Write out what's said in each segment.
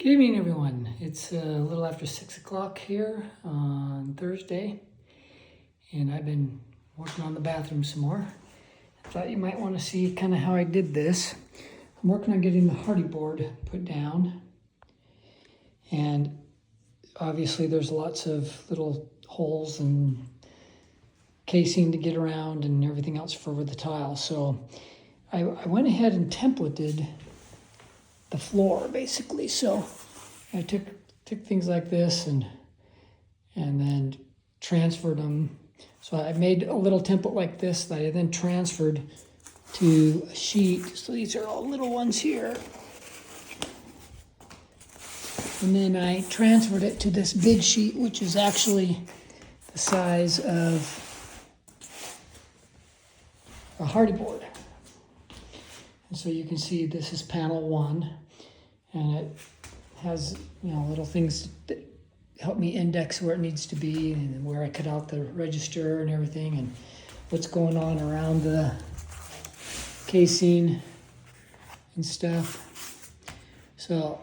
Good evening, everyone. It's a little after 6 o'clock here on Thursday, and I've been working on the bathroom some more. I thought you might want to see kind of how I did this. I'm working on getting the Hardie board put down, and obviously there's lots of little holes and casing to get around and everything else for the tile. So I went ahead and templated the floor basically. So I took things like this and then transferred them. So I made a little template like this that I then transferred to a sheet. So these are all little ones here. And then I transferred it to this big sheet, which is actually the size of a Hardie board. And so you can see this is panel 1, and it has, little things that help me index where it needs to be and where I cut out the register and everything and what's going on around the casing and stuff. So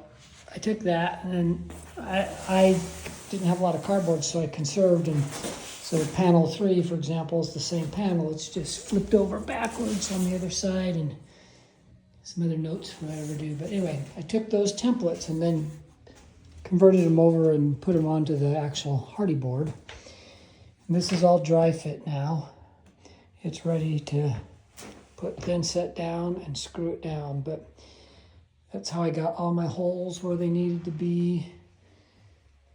I took that, and then I didn't have a lot of cardboard, so I conserved, and so panel 3, for example, is the same panel. It's just flipped over backwards on the other side, and some other notes for what I ever do. But anyway, I took those templates and then converted them over and put them onto the actual Hardie board. And this is all dry fit now. It's ready to put thin set down and screw it down. But that's how I got all my holes where they needed to be.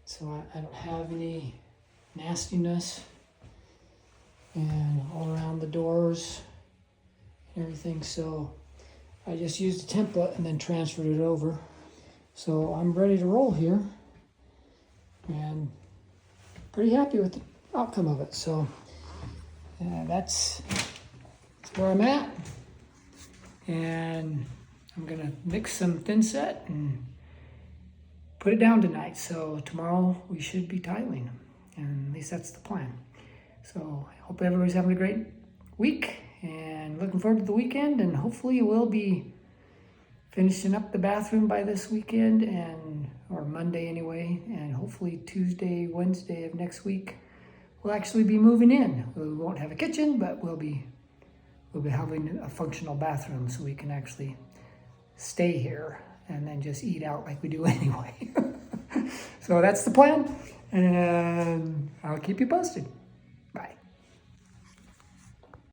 So I don't have any nastiness. And all around the doors and everything. So I just used a template and then transferred it over. So I'm ready to roll here, and pretty happy with the outcome of it. So that's where I'm at, and I'm gonna mix some thin set and put it down tonight. So tomorrow we should be tiling, and at least that's the plan. So I hope everybody's having a great week, and looking forward to the weekend, and hopefully we'll be finishing up the bathroom by this weekend, or Monday anyway, and hopefully Tuesday, Wednesday of next week we'll actually be moving in. We won't have a kitchen, but we'll be having a functional bathroom so we can actually stay here and then just eat out like we do anyway. So that's the plan, and I'll keep you posted.